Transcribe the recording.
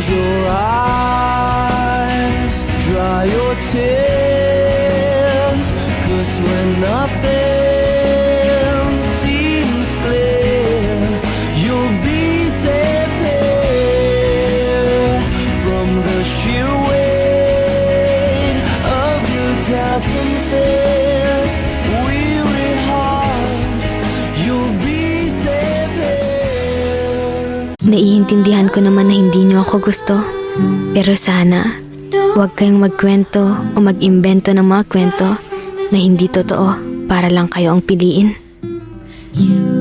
Close your eyes, dry your tears, 'cause when nothing seems clear, you'll be safe here from the sheer weight of your doubts and fears. Weary heart, you'll be safe here. Naiintindihan ko naman na hindi niyo ako gusto. Pero sana, huwag kayong magkwento o mag-imbento ng mga kwento na hindi totoo para lang kayo ang piliin. You